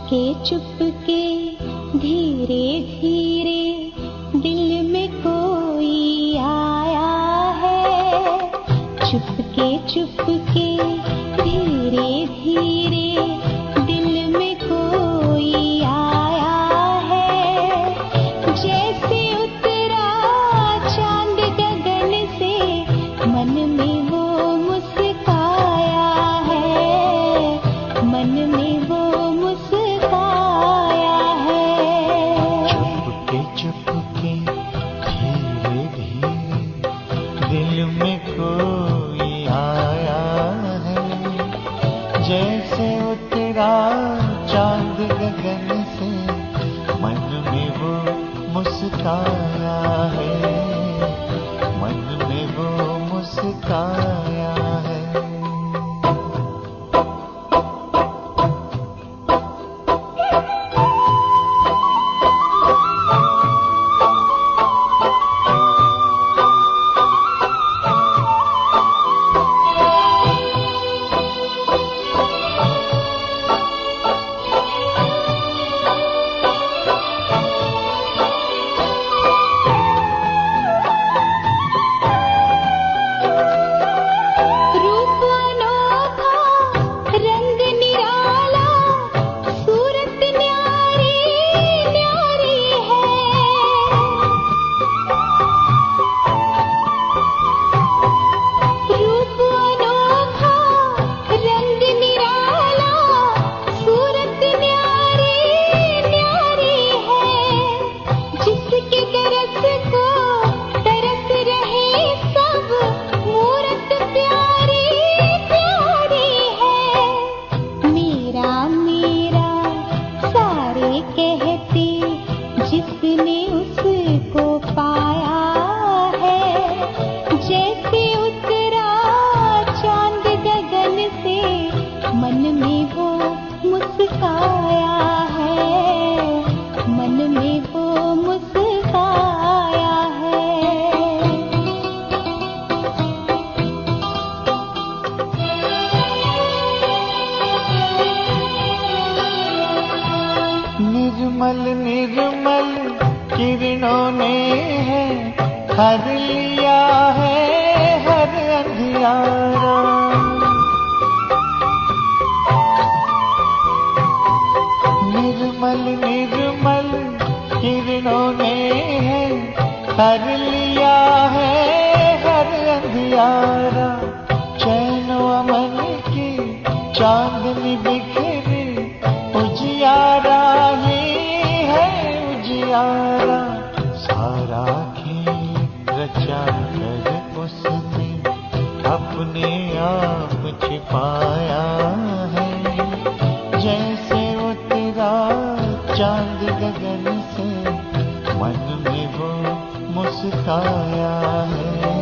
चुपके धीरे धीरे दिल में कोई आया है। चुपके धीरे धीरे दिल में कोई आया है। जैसे उतरा चांद गगन से मन में वो मुस्काया है। मन में वो मुस्काया है। चुपके धीरे धीरे दिल में कोई आया है। जैसे उतरा चांद गगन से मन में वो मुस्काया है। मन में वो मुस्काया है। रूप अनोखा रंग निराला सूरत न्यारी न्यारी है। रूप अनोखा रंग निराला सूरत न्यारी न्यारी है। जिसके तरस को तरस रहे सब मूरत प्यारी प्यारी है। मेरा मेरा सारे कहते जिसने उसको पाया है। जैसे उतरा चांद गगन से मन में वो मुस्काया है। मन में वो मुस्काया है। निर्मल निर्मल किरणों ने है हर लिया है हर अंधियारा। निर्मल निर्मल किरणों ने है हर लिया है हर अंधियारा। चैन अमन की चांदनी बिखरी उजियारा ही है उजियारा। सारा खेल रचा कर उसने अपने आप छिपाया है। जैसे उतरा चांद गगन से मन में वो मुस्काया है।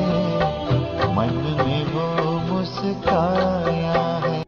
मन में वो मुस्काया है।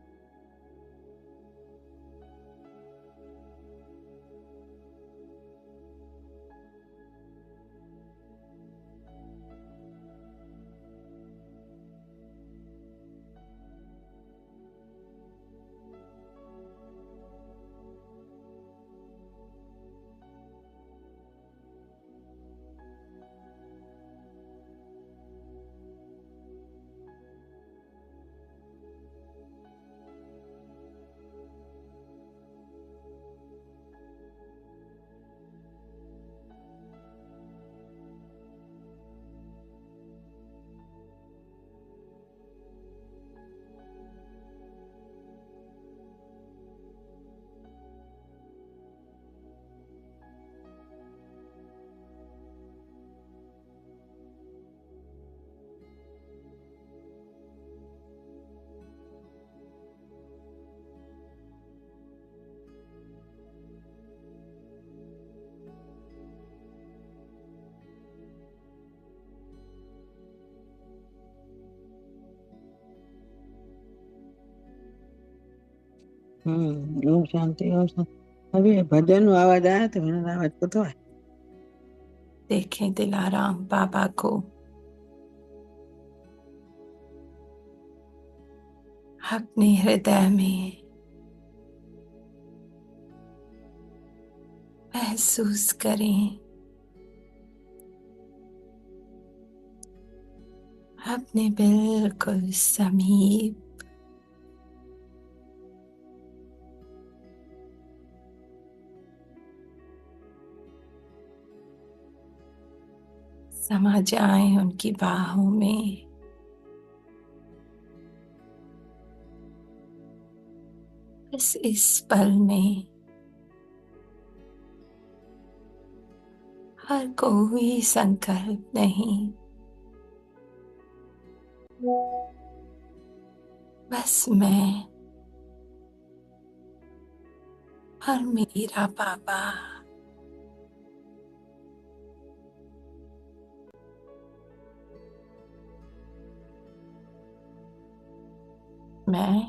ओम शांति ओम शांति। अभी भजन નો अवाज आया तो मैंने अवाज को तो देखें दिलाराम बाबा को अपने हृदय में महसूस करें अपने बिल्कुल समीप। समा जाएं उनकी बाहों में। बस इस पल में हर कोई संकल्प नहीं, बस मैं और मेरा बाबा। मैं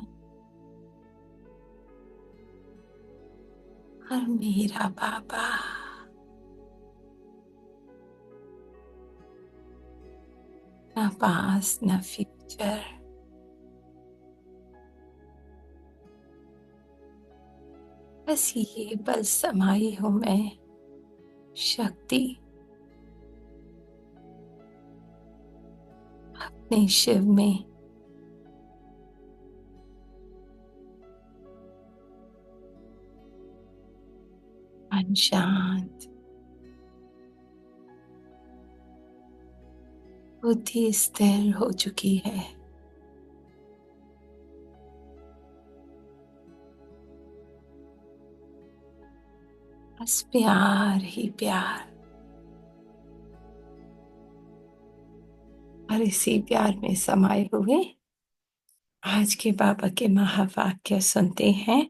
और मेरा बाबा। ना पास ना फ्यूचर, बस ये पल समाई हूं मैं शक्ति अपने शिव में। मन शांत, बुद्धि स्थिर हो चुकी है। बस प्यार ही प्यार, और इसी प्यार में समाये हुए आज के बाबा के महावाक्य सुनते हैं।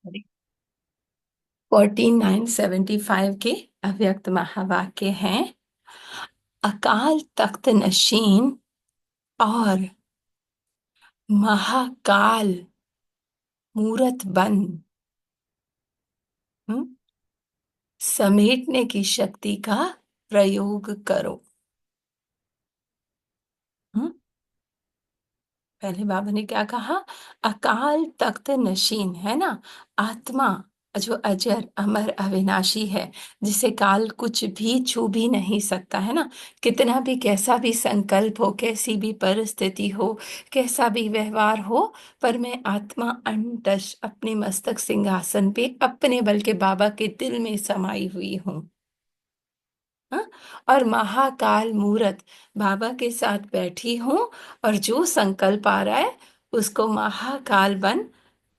सॉरी, 4975 के अव्यक्त महावाक्य हैं। अकाल तख्त नशीन और महाकाल मूरत बन, समेटने की शक्ति का प्रयोग करो। हम्म, पहले बाबा ने क्या कहा? अकाल तख्त नशीन है ना, आत्मा जो अजर अमर अविनाशी है, जिसे काल कुछ भी छू भी नहीं सकता है ना। कितना भी कैसा भी संकल्प हो, कैसी भी परिस्थिति हो, कैसा भी व्यवहार हो, पर मैं आत्मा अनटच अपने मस्तक सिंहासन पे अपने बल के बाबा के दिल में समाई हुई हूँ। हाँ? और महाकाल मूरत बाबा के साथ बैठी हूँ, और जो संकल्प आ रहा है उसको महाकाल बन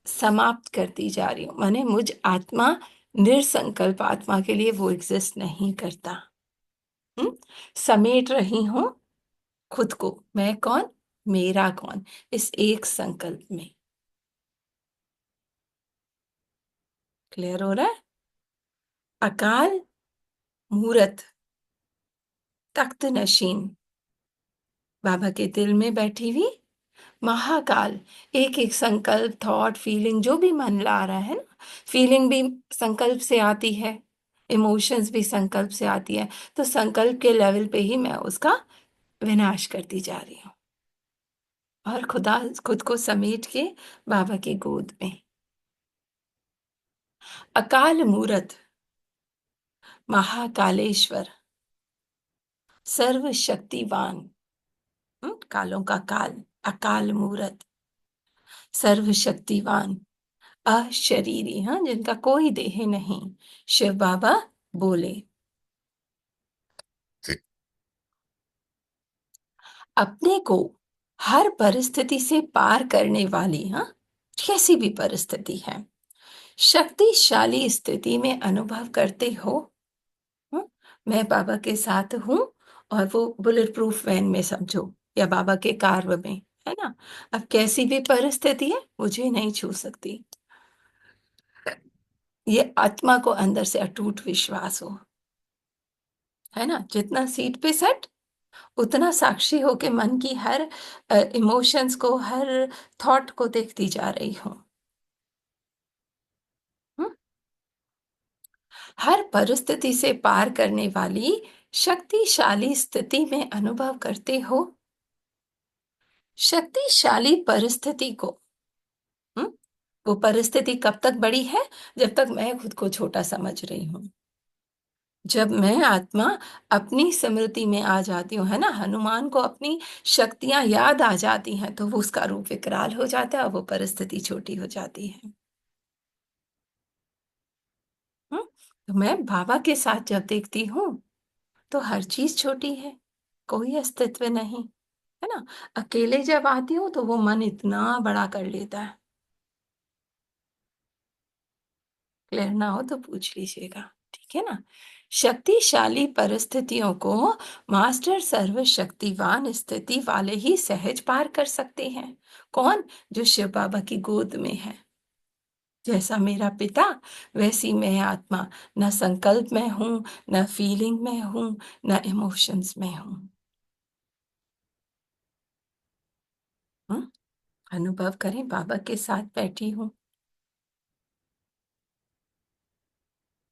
समाप्त करती जा रही हूँ। माने मुझ आत्मा, निरसंकल्प आत्मा के लिए वो एग्जिस्ट नहीं करता। समेट रही हूँ खुद को, मैं कौन, मेरा कौन, इस एक संकल्प में। क्लियर हो रहा है? अकाल मूरत तख्त नशीन बाबा के दिल में बैठी हुई, महाकाल एक एक संकल्प, थॉट, फीलिंग, जो भी मन ला रहा है ना, फीलिंग भी संकल्प से आती है, इमोशंस भी संकल्प से आती है, तो संकल्प के लेवल पे ही मैं उसका विनाश करती जा रही हूँ, और खुदा खुद को समेट के बाबा की गोद में। अकाल मूरत महाकालेश्वर सर्वशक्तिवान, कालों का काल, अकाल मूरत सर्वशक्तिवान अशरीरी, हाँ, जिनका कोई देह नहीं, शिव बाबा बोले, अपने को हर परिस्थिति से पार करने वाली, हाँ, कैसी भी परिस्थिति है, शक्तिशाली स्थिति में अनुभव करते हो। मैं बाबा के साथ हूँ, और वो बुलेट प्रूफ वैन में समझो, या बाबा के कार में, है ना। अब कैसी भी परिस्थिति है, मुझे नहीं छू सकती। ये आत्मा को अंदर से अटूट विश्वास हो, है ना। जितना सीट पे सेट, उतना साक्षी हो के मन की हर इमोशंस को, हर थॉट को देखती जा रही हूं। हर परिस्थिति से पार करने वाली शक्तिशाली स्थिति में अनुभव करते हो, शक्तिशाली परिस्थिति को, हम्म वो परिस्थिति कब तक बड़ी है? जब तक मैं खुद को छोटा समझ रही हूँ। जब मैं आत्मा अपनी स्मृति में आ जाती हूँ, है ना, हनुमान को अपनी शक्तियां याद आ जाती हैं, तो वो उसका रूप विकराल हो जाता है और वो परिस्थिति छोटी हो जाती है। तो मैं बाबा के साथ जब देखती हूँ तो हर चीज छोटी है, कोई अस्तित्व नहीं, है ना। अकेले जब आती हूँ तो वो मन इतना बड़ा कर लेता है। क्लियर ना हो तो पूछ लीजिएगा, ठीक है ना। शक्तिशाली परिस्थितियों को मास्टर सर्वशक्तिवान स्थिति वाले ही सहज पार कर सकते हैं। कौन? जो शिव बाबा की गोद में है। जैसा मेरा पिता वैसी मैं आत्मा, न संकल्प में हूं, न फीलिंग में हूं, न इमोशंस में हूं। अनुभव करें, बाबा के साथ बैठी हूं,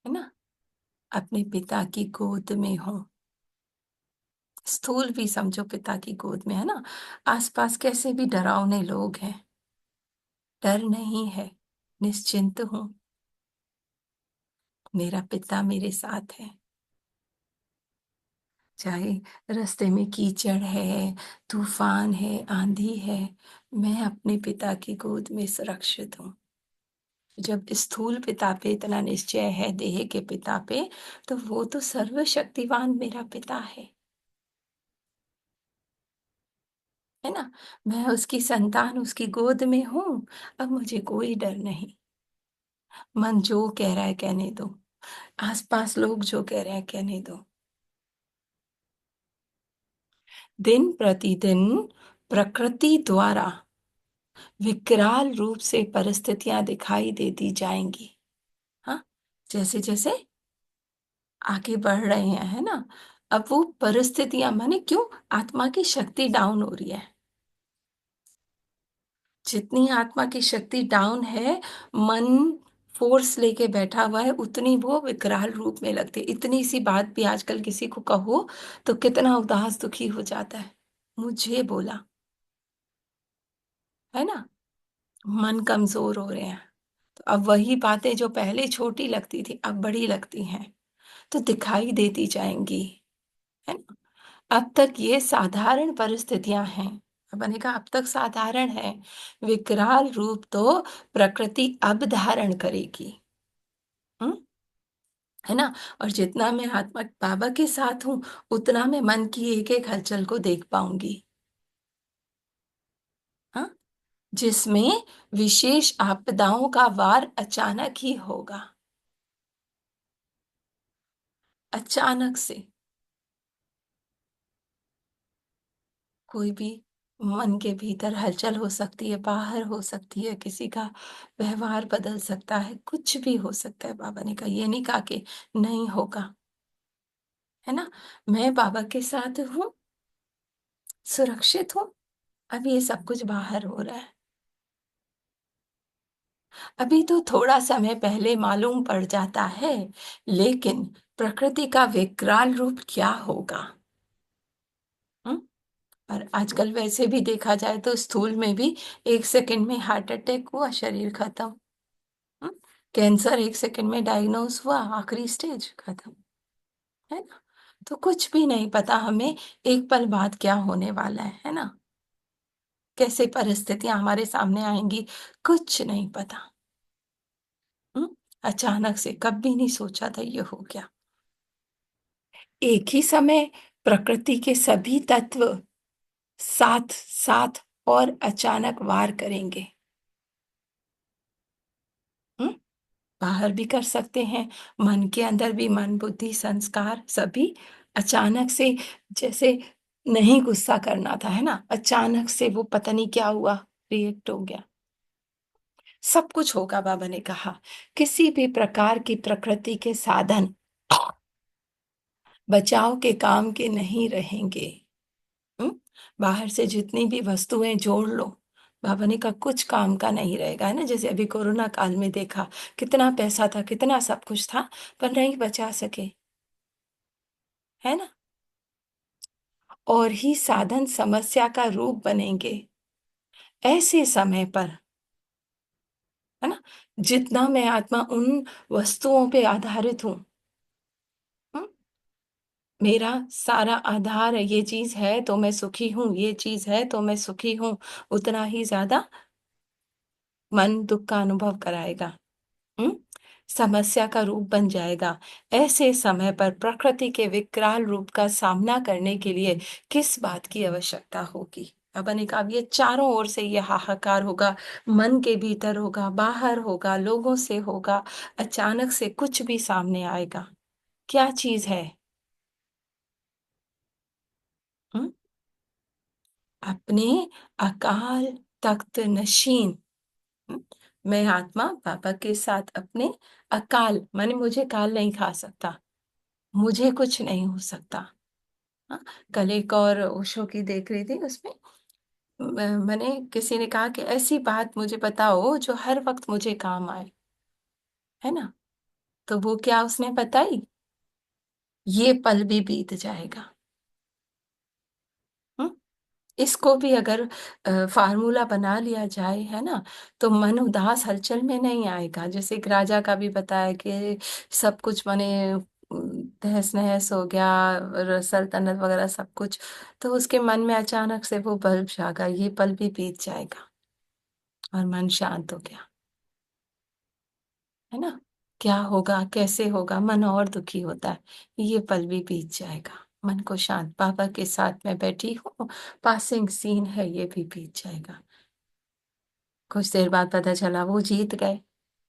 है ना, अपने पिता की गोद में हूं। स्थूल भी समझो पिता की गोद में, है ना। आसपास कैसे भी डरावने लोग हैं, डर नहीं है, निश्चिंत हूं, मेरा पिता मेरे साथ है। चाहे रास्ते में कीचड़ है, तूफान है, आंधी है, मैं अपने पिता की गोद में सुरक्षित हूँ। जब स्थूल पिता पे इतना निश्चय है, देह के पिता पे, तो वो तो सर्वशक्तिवान मेरा पिता है ना। मैं उसकी संतान, उसकी गोद में हूँ। अब मुझे कोई डर नहीं। मन जो कह रहा है कहने दो, आसपास लोग जो कह रहे हैं कहने दो। दिन प्रतिदिन प्रकृति द्वारा विकराल रूप से परिस्थितियां दिखाई देती जाएंगी। हाँ, जैसे जैसे आगे बढ़ रहे हैं, है ना। अब वो परिस्थितियां, माने क्यों? आत्मा की शक्ति डाउन हो रही है। जितनी आत्मा की शक्ति डाउन है, मन फोर्स लेके बैठा हुआ है, उतनी वो विकराल रूप में लगती है। इतनी सी बात भी आजकल किसी को कहो तो कितना उदास दुखी हो जाता है। मुझे बोला, है ना। मन कमजोर हो रहे हैं, तो अब वही बातें जो पहले छोटी लगती थी अब बड़ी लगती हैं, तो दिखाई देती जाएंगी, है ना। अब तक ये साधारण परिस्थितियां हैं, अब मैंने कहा अब तक साधारण है, विकराल रूप तो प्रकृति अब धारण करेगी। हम्म है ना। और जितना मैं आत्मा बाबा के साथ हूं, उतना मैं मन की एक एक हलचल को देख पाऊंगी। हाँ, जिसमें विशेष आपदाओं का वार अचानक ही होगा, अचानक से। कोई भी मन के भीतर हलचल हो सकती है, बाहर हो सकती है, किसी का व्यवहार बदल सकता है, कुछ भी हो सकता है। बाबा ने कहा, ये नहीं कहा कि नहीं होगा, है ना। मैं बाबा के साथ हूँ, सुरक्षित हूँ। अब ये सब कुछ बाहर हो रहा है। अभी तो थोड़ा समय पहले मालूम पड़ जाता है, लेकिन प्रकृति का विकराल रूप क्या होगा। हम्म और आजकल वैसे भी देखा जाए तो स्थूल में भी 1 सेकंड में हार्ट अटैक हुआ, शरीर खत्म। हम्म, कैंसर 1 सेकंड में डायग्नोज हुआ, आखिरी स्टेज खत्म, है ना। तो कुछ भी नहीं पता हमें एक पल बाद क्या होने वाला है ना। कैसे परिस्थितियां हमारे सामने आएंगी, कुछ नहीं पता। हम्म, अचानक से कभी नहीं सोचा था ये हो गया। एक ही समय प्रकृति के सभी तत्व साथ साथ और अचानक वार करेंगे। हम्म बाहर भी कर सकते हैं, मन के अंदर भी, मन बुद्धि संस्कार सभी अचानक से। जैसे नहीं गुस्सा करना था, है ना, अचानक से वो पता नहीं क्या हुआ, रिएक्ट हो गया। सब कुछ होगा, बाबा ने कहा। किसी भी प्रकार की प्रकृति के साधन बचाव के काम के नहीं रहेंगे। हम्म बाहर से जितनी भी वस्तुएं जोड़ लो, बाबा ने कहा कुछ काम का नहीं रहेगा, है ना। जैसे अभी कोरोना काल में देखा, कितना पैसा था, कितना सब कुछ था, पर नहीं बचा सके, है ना। और ही साधन समस्या का रूप बनेंगे। ऐसे समय पर, है ना, जितना मैं आत्मा उन वस्तुओं पे आधारित हूं, मेरा सारा आधार है, ये चीज है तो मैं सुखी हूँ, ये चीज है तो मैं सुखी हूँ, उतना ही ज्यादा मन दुख का अनुभव कराएगा। हम्म समस्या का रूप बन जाएगा। ऐसे समय पर प्रकृति के विकराल रूप का सामना करने के लिए किस बात की आवश्यकता होगी? बाबा ने कहा, अब ये चारों ओर से ये हाहाकार होगा, मन के भीतर होगा, बाहर होगा, लोगों से होगा, अचानक से कुछ भी सामने आएगा। क्या चीज है? हम्म अपने अकाल तख्त नशीन, हम्म, मैं आत्मा बाबा के साथ अपने अकाल, माने मुझे काल नहीं खा सकता, मुझे कुछ नहीं हो सकता। हाँ, कल एक और ओशो की देख रही थी, उसमें मैंने किसी ने कहा कि ऐसी बात मुझे बताओ जो हर वक्त मुझे काम आए, है ना? तो वो क्या उसने बताई? ये पल भी बीत जाएगा। हम्म इसको भी अगर फार्मूला बना लिया जाए, है ना, तो मन उदास हलचल में नहीं आएगा। जैसे एक राजा का भी बताया कि सब कुछ माने तहस नहस हो गया, सल्तनत वगैरह सब कुछ, तो उसके मन में अचानक से वो बल्ब जागा, ये पल भी बीत जाएगा, और मन शांत हो गया, है ना? क्या होगा, कैसे होगा, मन और दुखी होता है, ये पल भी बीत जाएगा, मन को शांत, बाबा के साथ मैं बैठी हूँ, पासिंग सीन है, ये भी बीत जाएगा। कुछ देर बाद पता चला वो जीत गए।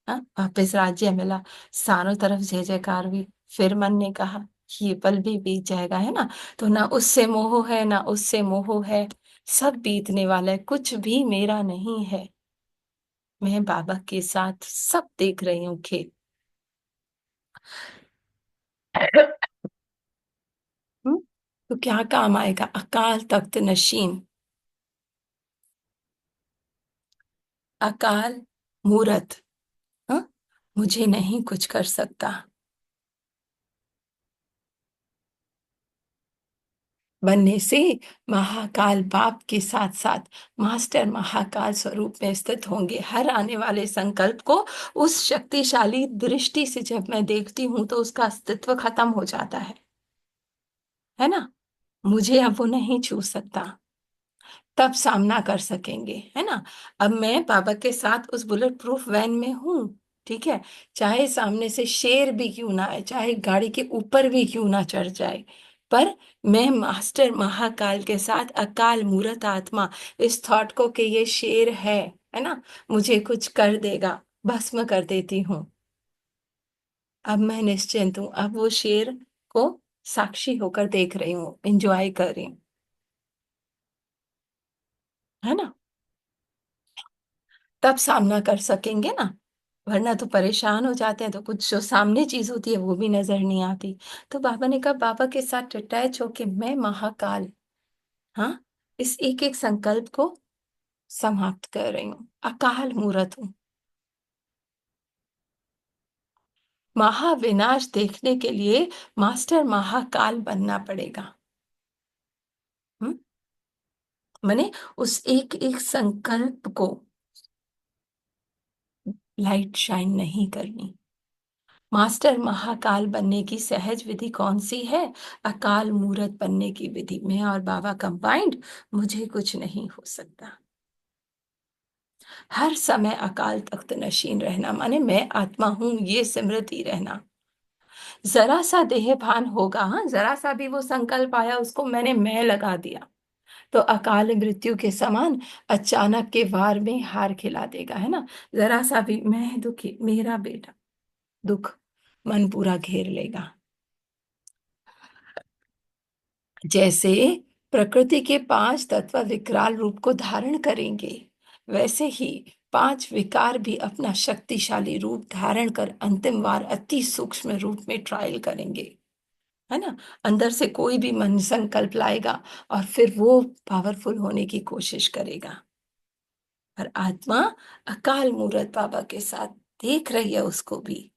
हाँ, वापस राज्य मिला, चारों तरफ जय जयकार हुई। फिर मन ने कहा ये पल भी बीत जाएगा, है ना? तो ना उससे मोह है, ना उससे मोह है, सब बीतने वाला है, कुछ भी मेरा नहीं है, मैं बाबा के साथ सब देख रही हूँ खेल। हम्म, तो क्या काम आएगा? अकाल तख्त नशीन, अकाल मूरत, हाँ, मुझे नहीं कुछ कर सकता बनने से महाकाल बाप के साथ साथ मास्टर महाकाल स्वरूप में स्थित होंगे। हर आने वाले संकल्प को उस शक्तिशाली दृष्टि से जब मैं देखती हूँ तो उसका अस्तित्व खत्म हो जाता है ना? मुझे अब वो नहीं छू सकता, तब सामना कर सकेंगे, है ना? अब मैं बाबा के साथ उस बुलेट प्रूफ वैन में हूँ, ठीक है, चाहे सामने से शेर भी क्यों ना आए, चाहे गाड़ी के ऊपर भी क्यों ना चढ़ जाए, पर मैं मास्टर महाकाल के साथ अकाल मूर्त आत्मा इस थॉट को कि ये शेर है ना, मुझे कुछ कर देगा, भस्म कर देती हूँ। अब मैं निश्चिंत हूँ, अब वो शेर को साक्षी होकर देख रही हूँ, एंजॉय कर रही हूँ, है ना? तब सामना कर सकेंगे ना, वरना तो परेशान हो जाते हैं, तो कुछ जो सामने चीज होती है वो भी नजर नहीं आती। तो बाबा ने कहा, बाबा के साथ अटैच होके मैं महाकाल, हाँ, इस एक एक संकल्प को समाप्त कर रही हूँ, अकाल मूर्त हूँ। महाविनाश देखने के लिए मास्टर महाकाल बनना पड़ेगा। हम्म मैंने उस एक एक संकल्प को लाइट शाइन नहीं करनी। मास्टर महाकाल बनने की सहज विधि कौन सी है? अकाल मूर्त बनने की विधि। मैं और बाबा कंबाइंड, मुझे कुछ नहीं हो सकता। हर समय अकाल तख्त नशीन रहना, माने मैं आत्मा हूं, ये स्मृति रहना। जरा सा देह भान होगा, हाँ, जरा सा भी वो संकल्प आया, उसको मैंने मैं लगा दिया, तो अकाल मृत्यु के समान अचानक के वार में हार खिला देगा, है ना? जरा सा भी मैं दुखी, मेरा बेटा, दुख मन पूरा घेर लेगा। जैसे प्रकृति के पांच तत्व विकराल रूप को धारण करेंगे, वैसे ही पांच विकार भी अपना शक्तिशाली रूप धारण कर अंतिम बार अति सूक्ष्म रूप में ट्रायल करेंगे, है ना? अंदर से कोई भी मन संकल्प लाएगा और फिर वो पावरफुल होने की कोशिश करेगा, पर आत्मा अकाल मूर्त बाबा के साथ देख रही है उसको भी,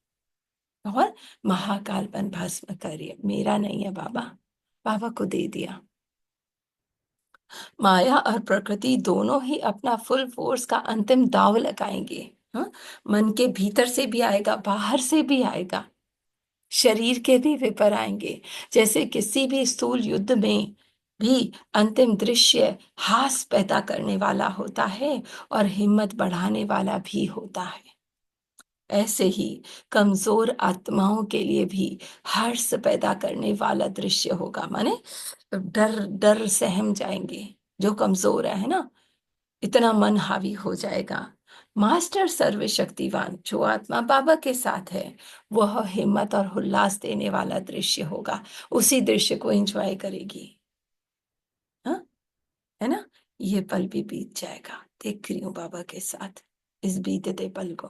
और महाकालपन भस्म कर रही है, मेरा नहीं है बाबा, बाबा को दे दिया। माया और प्रकृति दोनों ही अपना फुल फोर्स का अंतिम दांव लगाएंगे। हाँ? मन के भीतर से भी आएगा, बाहर से भी आएगा, शरीर के भी विपर आएंगे। जैसे किसी भी स्थूल युद्ध में भी अंतिम दृश्य हास पैदा करने वाला होता है और हिम्मत बढ़ाने वाला भी होता है, ऐसे ही कमजोर आत्माओं के लिए भी हर्ष पैदा करने वाला दृश्य होगा। माने डर डर सहम जाएंगे जो कमजोर है ना, इतना मन हावी हो जाएगा। मास्टर सर्वशक्तिवान जो आत्मा बाबा के साथ है, वह हिम्मत और उल्लास देने वाला दृश्य होगा, उसी दृश्य को एंजॉय करेगी। हाँ, है ना। ये पल भी बीत जाएगा, देख रही हूँ बाबा के साथ इस बीतते पल को,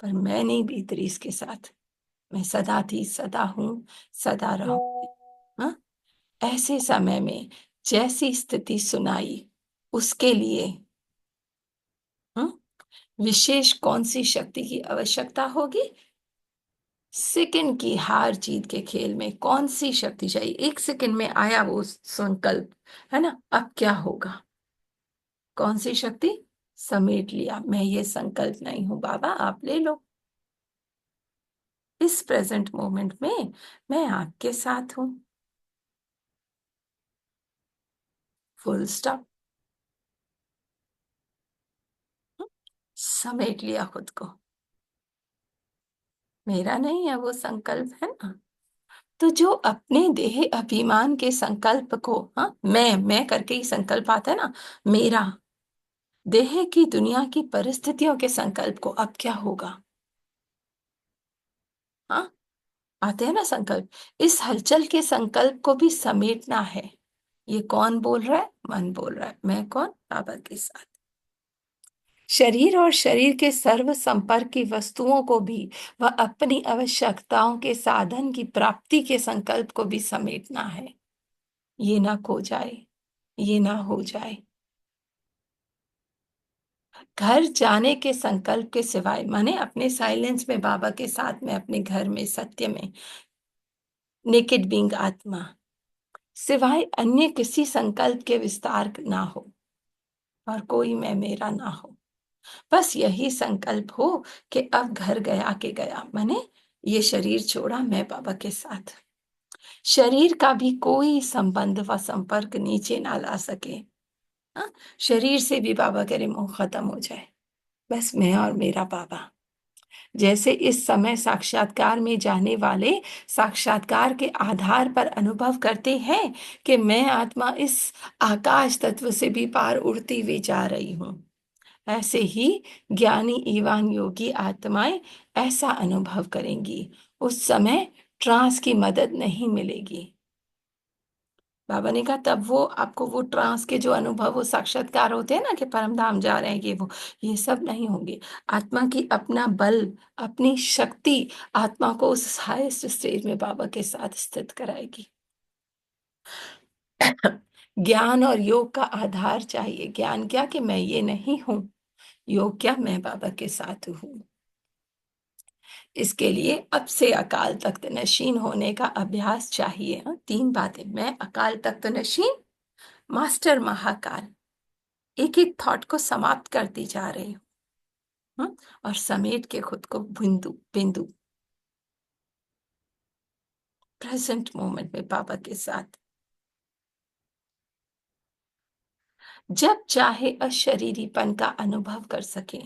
पर मैं नहीं बीत रही इसके साथ। मैं सदा थी, सदा हूं, सदा रहूंगी। हाँ, ऐसे समय में जैसी स्थिति सुनाई, उसके लिए विशेष कौन सी शक्ति की आवश्यकता होगी? सेकंड की हार जीत के खेल में कौन सी शक्ति चाहिए? एक सेकंड में आया वो संकल्प, है ना, अब क्या होगा? कौन सी शक्ति? समेट लिया, मैं ये संकल्प नहीं हूं बाबा, आप ले लो। इस प्रेजेंट मोमेंट में मैं आपके साथ हूं, फुल स्टॉप। समेट लिया खुद को, मेरा नहीं है वो संकल्प, है ना। तो जो अपने देह अभिमान के संकल्प को, हाँ, मैं करके ही संकल्प आता है ना, मेरा देह की दुनिया की परिस्थितियों के संकल्प को अब क्या होगा, हाँ, आते हैं ना संकल्प। इस हलचल के संकल्प को भी समेटना है। ये कौन बोल रहा है? मन बोल रहा है। मैं कौन? बाबा के साथ। शरीर और शरीर के सर्व संपर्क की वस्तुओं को भी, वह अपनी आवश्यकताओं के साधन की प्राप्ति के संकल्प को भी समेटना है। ये ना खो जाए, ये ना हो जाए। घर जाने के संकल्प के सिवाय, माने अपने साइलेंस में बाबा के साथ में, अपने घर में सत्य में, नेकेड बीइंग आत्मा, सिवाय अन्य किसी संकल्प के विस्तार ना हो और कोई मैं मेरा ना हो। बस यही संकल्प हो कि अब घर गया के गया, माने ये शरीर छोड़ा, मैं बाबा के साथ। शरीर का भी कोई संबंध व संपर्क नीचे ना ला सके। हाँ? शरीर से भी बाबा करे मोह खत्म हो जाए, बस मैं और मेरा बाबा। जैसे इस समय साक्षात्कार में जाने वाले साक्षात्कार के आधार पर अनुभव करते हैं कि मैं आत्मा इस आकाश तत्व से भी पार उड़ती हुई जा रही हूँ, ऐसे ही ज्ञानी एवं योगी आत्माएं ऐसा अनुभव करेंगी। उस समय ट्रांस की मदद नहीं मिलेगी। बाबा ने कहा तब वो आपको वो ट्रांस के जो अनुभव, वो साक्षात्कार होते हैं ना कि परम धाम जा रहे हैं, ये वो, ये सब नहीं होंगे। आत्मा की अपना बल, अपनी शक्ति आत्मा को उस हाईएस्ट स्टेज में बाबा के साथ स्थित कराएगी। ज्ञान और योग का आधार चाहिए। ज्ञान क्या कि मैं ये नहीं हूं, योग क्या मैं बाबा के साथ हूं। इसके लिए अब से अकाल तख्त नशीन होने का अभ्यास चाहिए। हाँ, तीन बातें, मैं अकाल तख्त नशीन, मास्टर महाकाल, एक एक थॉट को समाप्त करती जा रही हूँ, और समेट के खुद को बिंदु बिंदु प्रेजेंट मोमेंट में बाबा के साथ। जब चाहे अशरीरीपन का अनुभव कर सके,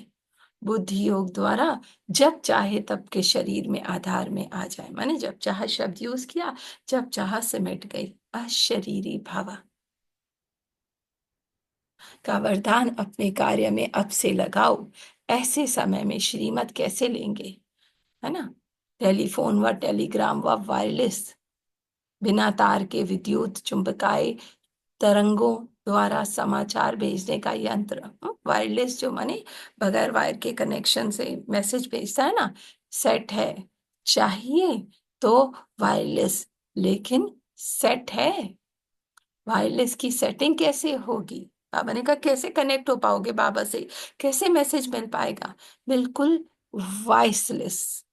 बुद्धि योग द्वारा जब चाहे तब के शरीर में आधार में आ जाए। माने जब चाहे शब्द यूज किया, जब चाहा सिमट गई अशरीरी भावा का वरदान अपने कार्य में अब से लगाओ। ऐसे समय में श्रीमत कैसे लेंगे, है ना। टेलीफोन व टेलीग्राम व वायरलेस, बिना तार के विद्युत चुंबकाय तरंगों द्वारा समाचार भेजने का यंत्र, वायरलेस जो माने बगैर वायर के कनेक्शन से मैसेज भेजता है ना, सेट है। चाहिए तो वायरलेस, लेकिन सेट है। वायरलेस की सेटिंग कैसे होगी? बाबा ने कहा कैसे कनेक्ट हो पाओगे बाबा से, कैसे मैसेज मिल पाएगा? बिल्कुल वॉइसलेस।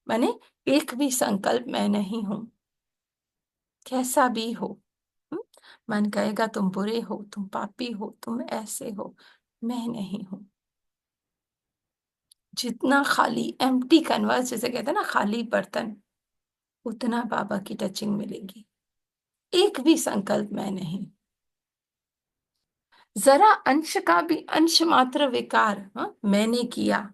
माने एक भी संकल्प मैं नहीं हूं, कैसा भी हो। मन कहेगा तुम बुरे हो, तुम पापी हो, तुम ऐसे हो। मैं नहीं हूं। जितना खाली, एम्प्टी कैनवास जिसे कहते हैं ना, खाली बर्तन, उतना बाबा की टचिंग मिलेगी। एक भी संकल्प मैं नहीं, जरा अंश का भी अंश मात्र विकार, हाँ, मैंने किया,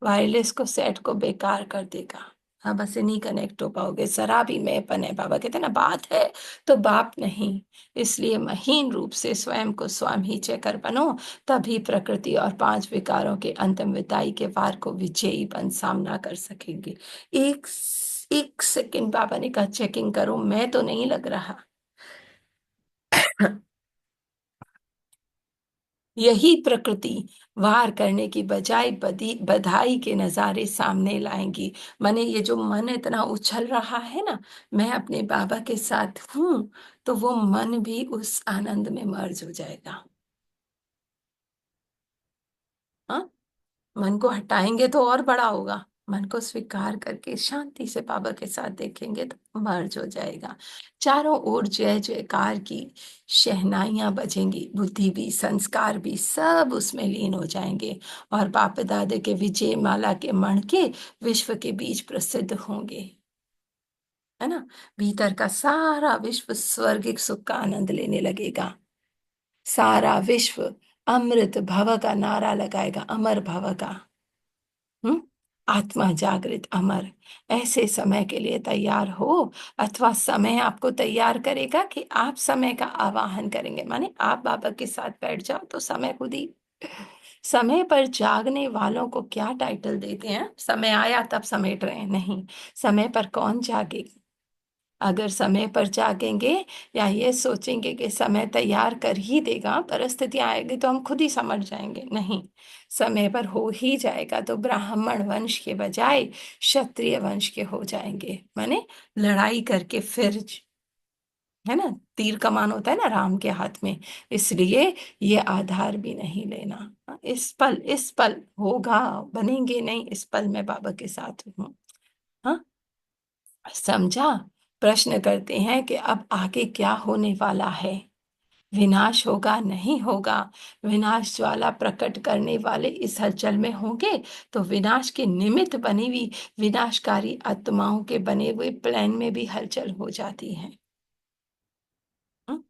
वायरलेस को सेट को बेकार कर देगा। हाँ, बस नहीं कनेक्ट हो पाओगे, जरा भी मैंपन है। बाबा कहते हैं ना, बात है तो बाप नहीं। इसलिए महीन रूप से स्वयं को स्वामी चेकर बनो, तभी प्रकृति और पांच विकारों के अंतिम विदाई के वार को विजयी बन सामना कर सकेंगे। एक एक सेकंड बाबा ने कहा चेकिंग करो, मैं तो नहीं लग रहा। यही प्रकृति वार करने की बजाय बधाई के नजारे सामने लाएंगी। माने ये जो मन इतना उछल रहा है ना, मैं अपने बाबा के साथ हूं, तो वो मन भी उस आनंद में मर्ज हो जाएगा। हाँ, मन को हटाएंगे तो और बड़ा होगा। मन को स्वीकार करके शांति से बाबा के साथ देखेंगे तो मर्ज हो जाएगा। चारों ओर जय जयकार की शहनाइयां बजेंगी, बुद्धि भी संस्कार भी सब उसमें लीन हो जाएंगे, और बाप दादे के विजय माला के मण के विश्व के बीच प्रसिद्ध होंगे। है ना, भीतर का सारा विश्व स्वर्गिक सुख का आनंद लेने लगेगा। सारा विश्व अमृत भव का नारा लगाएगा, अमर भव का। हम्म, आत्मा जागृत अमर। ऐसे समय के लिए तैयार हो, अथवा समय आपको तैयार करेगा कि आप समय का आवाहन करेंगे। माने आप बाबा के साथ बैठ जाओ तो समय खुद ही। समय पर जागने वालों को क्या टाइटल देते हैं, समय आया तब समेट रहे हैं, नहीं। समय पर कौन जागे? अगर समय पर जागेंगे या ये सोचेंगे कि समय तैयार कर ही देगा, परिस्थितियां आएगी तो हम खुद ही समझ जाएंगे, नहीं। समय पर हो ही जाएगा तो ब्राह्मण वंश के बजाय क्षत्रिय वंश के हो जाएंगे। माने लड़ाई करके फिर, है ना, तीर कमान होता है ना राम के हाथ में। इसलिए ये आधार भी नहीं लेना। इस पल होगा, बनेंगे नहीं, इस पल मैं बाबा के साथ हूँ। हाँ, समझा। प्रश्न करते हैं कि अब आगे क्या होने वाला है। विनाश होगा नहीं होगा? विनाश ज्वाला प्रकट करने वाले इस हलचल में होंगे, तो विनाश के निमित्त बनी हुई विनाशकारी आत्माओं के बने हुए प्लान में भी हलचल हो जाती है। हम्म?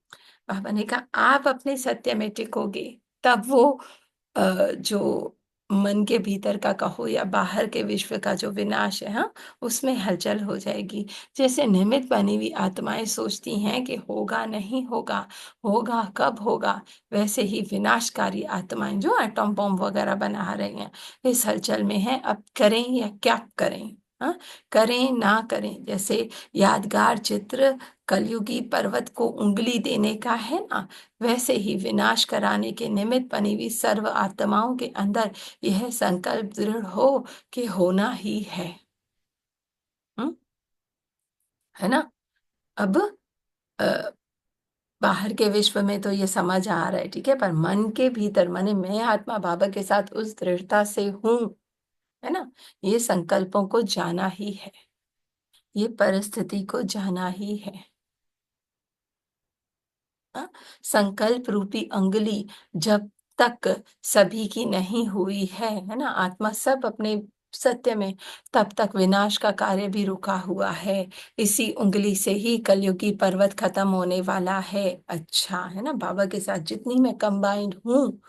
बाबा ने कहा आप अपने सत्य में टिकोगे, तब वो जो मन के भीतर का कहो या बाहर के विश्व का जो विनाश है, हाँ, उसमें हलचल हो जाएगी। जैसे निमित्त बनी हुई आत्माएं सोचती हैं कि होगा नहीं होगा, होगा कब होगा, वैसे ही विनाशकारी आत्माएं जो एटॉम बॉम्ब वगैरह बना रही हैं इस हलचल में हैं। अब करें या क्या करें? हाँ, करें ना करें। जैसे यादगार चित्र कलयुगी पर्वत को उंगली देने का है ना, वैसे ही विनाश कराने के निमित्त बनी हुई सर्व आत्माओं के अंदर यह संकल्प दृढ़ हो कि होना ही है। हम्म, है ना। अब अ, बाहर के विश्व में तो ये समझ आ रहा है, ठीक है, पर मन के भीतर, माने मैं आत्मा बाबा के साथ उस दृढ़ता से हूं, है ना, ये संकल्पों को जाना ही है, ये परिस्थिति को जाना ही है। हाँ? संकल्प रूपी अंगुली जब तक सभी की नहीं हुई है ना, आत्मा सब अपने सत्य में, तब तक विनाश का कार्य भी रुका हुआ है। इसी उंगली से ही कलयुगी पर्वत खत्म होने वाला है। अच्छा, है ना, बाबा के साथ जितनी मैं कंबाइंड हूँ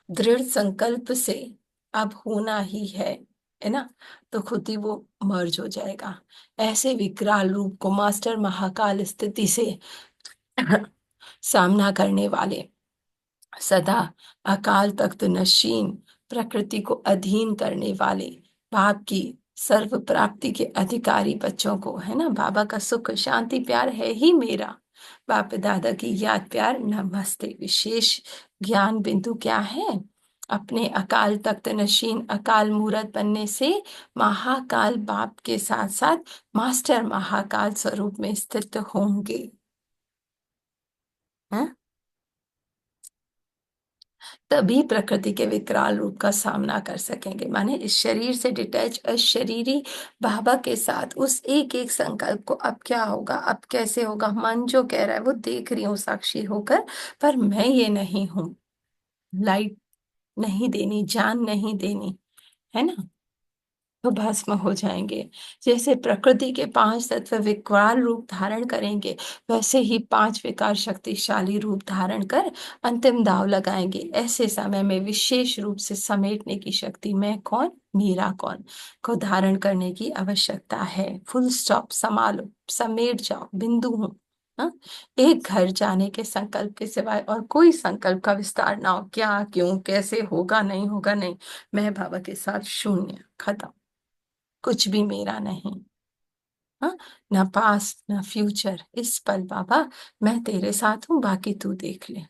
दृढ़ संकल्प से, अब होना ही है ना, तो खुद ही वो मर्ज हो जाएगा। ऐसे विकराल रूप को मास्टर महाकाल स्थिति से सामना करने वाले, सदा अकाल तख्त नशीन, प्रकृति को अधीन करने वाले, बाप की सर्व प्राप्ति के अधिकारी बच्चों को, है ना, बाबा का सुख शांति प्यार है ही मेरा, बाप दादा की याद प्यार नमस्ते। विशेष ज्ञान बिंदु क्या है? अपने अकाल तख्त नशीन अकाल मूरत बनने से महाकाल बाप के साथ साथ मास्टर महाकाल स्वरूप में स्थित होंगे। हैं? तभी प्रकृति के विकराल रूप का सामना कर सकेंगे। माने इस शरीर से डिटैच अशरीरी बाबा के साथ उस एक एक संकल्प को, अब क्या होगा, अब कैसे होगा, मन जो कह रहा है वो देख रही हूँ साक्षी होकर, पर मैं ये नहीं हूँ। लाइट नहीं देनी, जान नहीं देनी, है ना, तो भस्म हो जाएंगे। जैसे प्रकृति के पांच तत्व विकराल रूप धारण करेंगे, वैसे ही पांच विकार शक्तिशाली रूप धारण कर अंतिम दाव लगाएंगे। ऐसे समय में विशेष रूप से समेटने की शक्ति, मैं कौन, मेरा कौन, को धारण करने की आवश्यकता है। फुल स्टॉप, संभालो, समेट जाओ, बिंदु हूँ। हाँ? एक घर जाने के संकल्प के सिवाय और कोई संकल्प का विस्तार ना हो। क्या, क्यों, कैसे, होगा, नहीं होगा, नहीं। मैं बाबा के साथ शून्य, खत्म। कुछ भी मेरा नहीं। हाँ, ना पास्ट ना फ्यूचर। इस पल बाबा मैं तेरे साथ हूं, बाकी तू देख ले।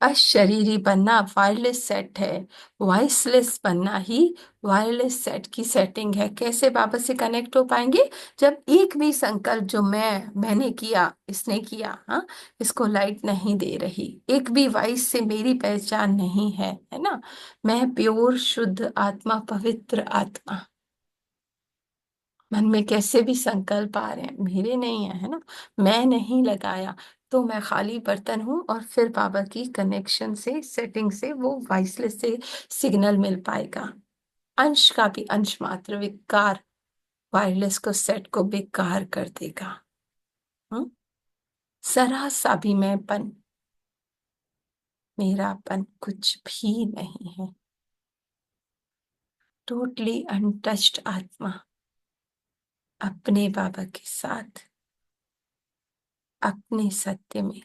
अशरीरी बनना वायरलेस सेट है, वॉइसलेस बनना ही वायरलेस सेट की सेटिंग है। कैसे बाबा से कनेक्ट हो पाएंगे? जब एक भी संकल्प जो मैंने किया, इसने किया, हाँ, इसको लाइट नहीं दे रही, एक भी वॉइस से मेरी पहचान नहीं है ना। मैं प्योर शुद्ध आत्मा, पवित्र आत्मा। मन में कैसे भी संकल्प आ रहे हैं, मेरे नहीं है ना, मैं नहीं लगाया, तो मैं खाली बर्तन हूँ। और फिर बाबा की कनेक्शन से, सेटिंग से वो वॉइसलेस से सिग्नल मिल पाएगा। अंश का भी अंश मात्र विकार वायरलेस को, सेट को बेकार कर देगा। हम्म, जरा सा भी मैंपन, मेरापन कुछ भी नहीं है। टोटली अनटच्ड आत्मा अपने बाबा के साथ, अपने सत्य में,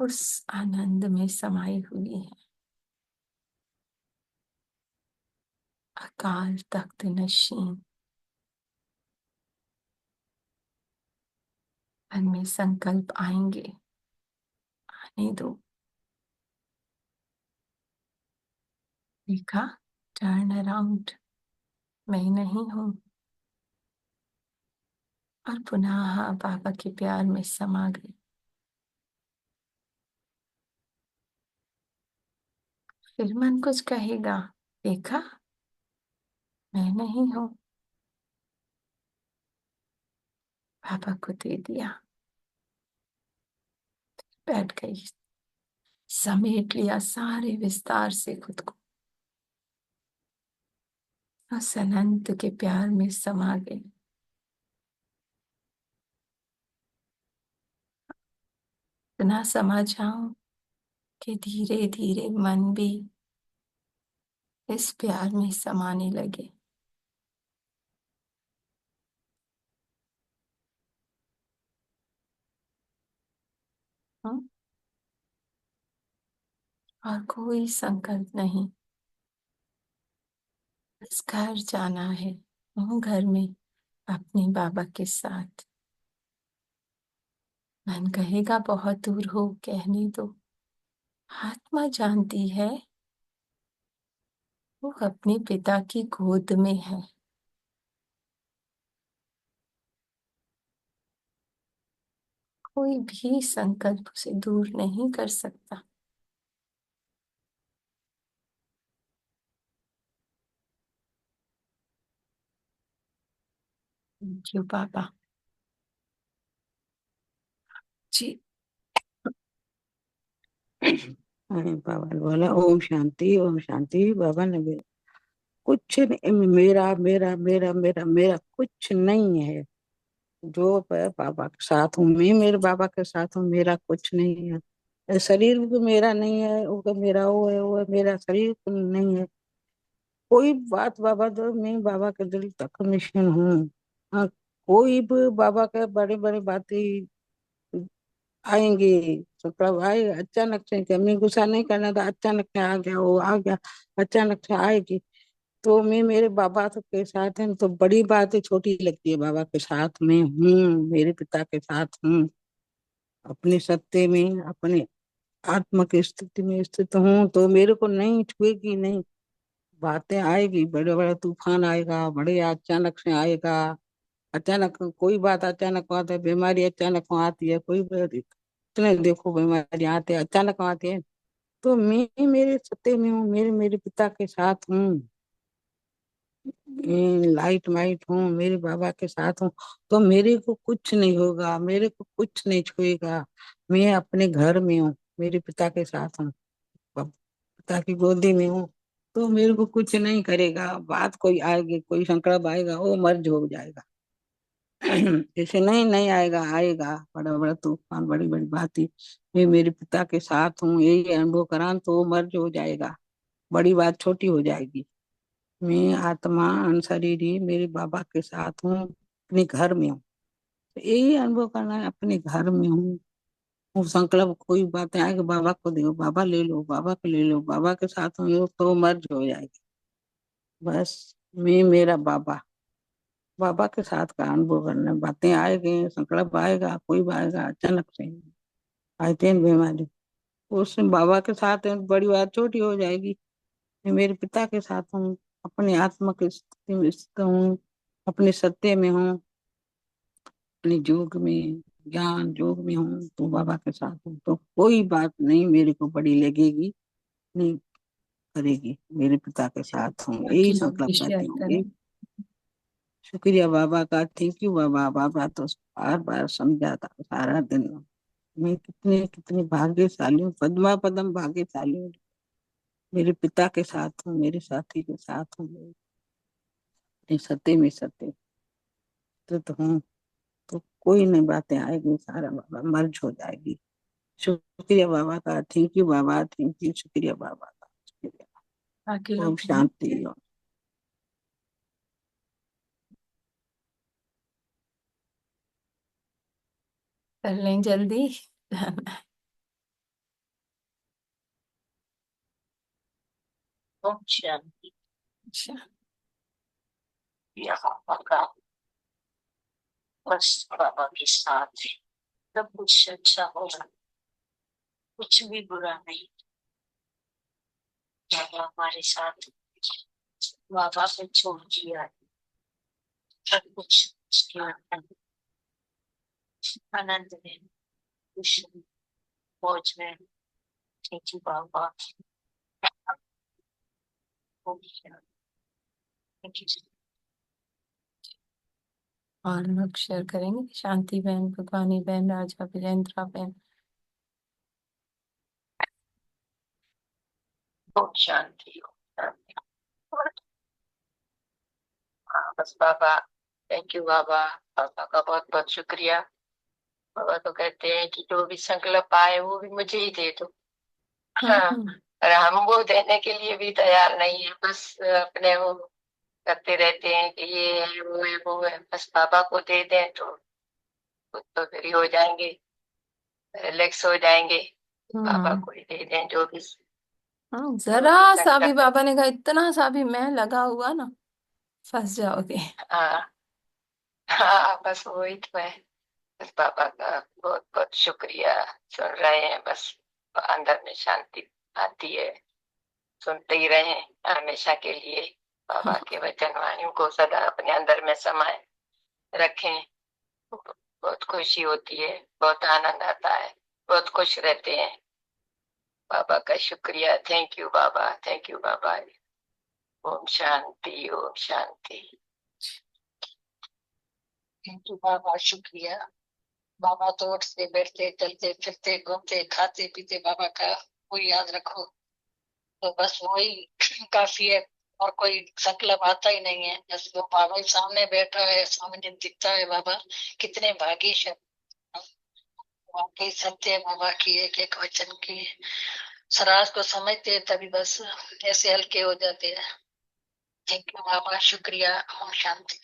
उस आनंद में समाई हुई है। अकाल तख्त नशीन। मन में संकल्प आएंगे, आने दो। देखा, टर्न अराउंड, मैं नहीं हूं। और पुनः बाबा के प्यार में समा गई। फिर मन कुछ कहेगा, देखा, मैं नहीं हूं। बाबा को दे दिया, बैठ गई, समेट लिया सारे विस्तार से खुद को, उस अनंत के प्यार में समा गई। इतना समा जाऊं कि धीरे धीरे मन भी इस प्यार में समाने लगे। हम्म? और कोई संकल्प नहीं, बस घर जाना है। घर में अपने बाबा के साथ। मन कहेगा बहुत दूर हो, कहने दो। आत्मा जानती है वो अपने पिता की गोद में है। कोई भी संकल्प उसे दूर नहीं कर सकता। क्यों बाबा जी। अरे बाबा ने बोला ओम शांति, ओम शांति। बाबा ने कुछ नहीं, मेरा मेरा मेरा मेरा मेरा कुछ नहीं है। जो मैं बाबा के साथ हूँ, मैं मेरे बाबा के साथ हूँ, मेरा कुछ नहीं है। ये शरीर भी मेरा नहीं है, वो मेरा वो है मेरा शरीर नहीं है। कोई बात बाबा, तो मैं बाबा के दिल तक मिशन हूँ। हाँ, कोई भी बाबा के बड़े बड़े बातें आएंगे, मतलब आए अचानक से, कि हमें गुस्सा नहीं करना था, अचानक से आ गया, वो आ गया, अचानक से आएगी। तो मैं मेरे बाबा तो के साथ है, तो बड़ी बात है, छोटी लगती है। बाबा के साथ में हूँ, मेरे पिता के साथ हूँ, अपने सत्य में, अपने आत्मा की स्थिति में स्थित हूँ, तो मेरे को नहीं छुएगी नहीं। बातें आएगी, बड़े बड़े तूफान आएगा, बड़े अचानक से आएगा, अचानक कोई बात अचानक आती है, बीमारी अचानक आती है, कोई इतने देखो बीमारी आती है अचानक आती है। तो मैं मेरे सत्य में हूँ, मेरे मेरे पिता के साथ हूँ, लाइट माइट हूँ, मेरे बाबा के साथ हूँ। तो मेरे को कुछ नहीं होगा, मेरे को कुछ नहीं छुएगा। मैं अपने घर में हूँ, मेरे पिता के साथ हूँ, पिता की गोदी में हूँ। तो मेरे को कुछ नहीं करेगा। बात कोई आएगी, कोई संकट आएगा, वो मर्ज हो जाएगा। ऐसे नहीं नहीं आएगा, आएगा बड़ा बड़ा तूफान, बड़ी बड़ी बातें। मैं मेरे पिता के साथ हूँ, यही अनुभव करान तो वो मर्ज हो जाएगा, बड़ी बात छोटी हो जाएगी। मैं आत्मा अनशरीरी मेरे बाबा के साथ हूँ, अपने घर में हूँ। तो यही अनुभव करना है, अपने घर में हूँ। वो संकल्प कोई बातें आएगी, बाबा को दो, बाबा ले लो, बाबा को ले लो, बाबा के साथ हूँ, ये तो मर्ज हो जाएगी। बस मैं मेरा बाबा, बाबा के साथ का अनुभव करना। बातें आएगी, संकल्प आएगा, कोई भी आएगा अचानक से, आते हैं बीमारी, उसमें बाबा के साथ है, बड़ी बात छोटी हो जाएगी। मैं मेरे पिता के साथ हूँ, अपने आत्मा की स्थिति में स्थित हूँ, अपने सत्य में हूँ, अपने जोग में, ज्ञान जोग में हूँ, तो बाबा के साथ हूँ। तो कोई बात नहीं मेरे को बड़ी लगेगी, नहीं करेगी, मेरे पिता के साथ हूँ, यही बाकी लोग संकल्प भी शेयर करती हूँ। करें। यही शुक्रिया बाबा का, थैंक यू बाबा। बाबा तो बार बार समझाता सारा दिन। मैं कितने कितने भाग्यशाली हूँ, पद्मा पदम भाग्यशाली हूँ। मेरे पिता के साथ हूँ, मेरे साथी के साथ हूँ, अपने सत्य में सत्य तो हूँ। तो कोई नहीं बातें आएगी, सारा बाबा मर्ज हो जाएगी। शुक्रिया बाबा का, thank you Baba, thank you, शुक्रिया बाबा का, शुक्रिया। बाकी लोग ओम भी शांति। कर लें जल्दी। ओम शांति। अच्छा, यहाँ का बस बाबा के साथ सब कुछ अच्छा होगा, कुछ भी बुरा नहीं। बाबा हमारे साथ, बाबा को छोड़ दिया है, सब कुछ उसके आनंद में, खुश में, मौज में। थैंक यू बाबा। ओम शांति। Thank you. और लोग शेयर करेंगे। शांति बहन, भगवानी बहन, राजा विजेंद्रा बहन। ओम शांति। हाँ, बस बाबा, थैंक यू बाबा। बाबा का बहुत बहुत शुक्रिया। बाबा तो कहते हैं कि जो भी संकल्प आए वो भी मुझे ही दे दो। हाँ, और हम वो देने के लिए भी तैयार नहीं है, बस अपने वो करते रहते हैं कि ये है वो है वो है, बस बाबा को दे दें तो खुद तो फ्री हो जाएंगे, रिलैक्स हो जाएंगे। बाबा को ही दे दें जो भी हाँ, जो जरा भी सा भी संकट। बाबा ने कहा, इतना सा भी मैं लगा हुआ ना, फंस जाओगे। हाँ हाँ, बस वही तो है। बस बाबा का बहुत बहुत शुक्रिया। सुन रहे हैं बस, अंदर में शांति आती है। सुनते ही रहें हमेशा के लिए। बाबा के वचन वाणियों को सदा अपने अंदर में समाये रखें। बहुत खुशी होती है, बहुत आनंद आता है, बहुत खुश रहते हैं। बाबा का शुक्रिया। Thank you Baba, thank you बाबा। ओम शांति, ओम शांति। थैंक यू बाबा, शुक्रिया। बाबा तो उठते बैठते चलते फिरते घूमते खाते पीते बाबा का कोई याद रखो, तो बस वही काफी है। और कोई संकल्प आता ही नहीं है, बस वो बाबा ही सामने बैठा है, सामने दिखता है बाबा। कितने भाग्यशाली। वाकई सत्य है बाबा की एक एक वचन की। सराज को समझते हैं तभी बस ऐसे हल्के हो जाते हैं। थैंक यू बाबा, शुक्रिया। ओम शांति।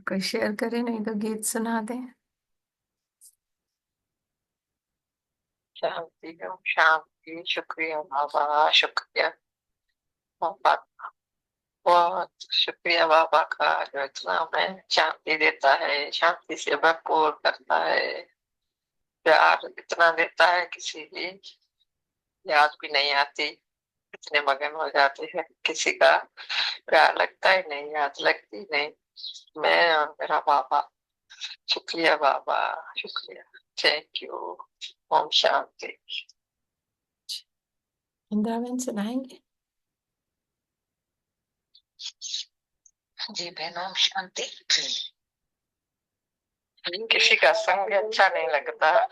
कोई शेयर करे, नहीं तो गीत सुना दे। शांति, ओम शांति। शुक्रिया बाबा, शुक्रिया बाबा। बहुत शुक्रिया बाबा का, जो इतना हमें शांति देता है, शांति से भरपूर करता है। प्यार इतना देता है, किसी की याद भी नहीं आती। इतने मगन हो जाते हैं, किसी का प्यार लगता ही नहीं, याद लगती नहीं। मैं और मेरा बाबा। शुक्रिया बाबा, शुक्रिया। Thank you. ओम शांति। इंदिरा बहन सुनाएंगे? जी बहन, ओम शांति। किसी का संग अच्छा नहीं लगता,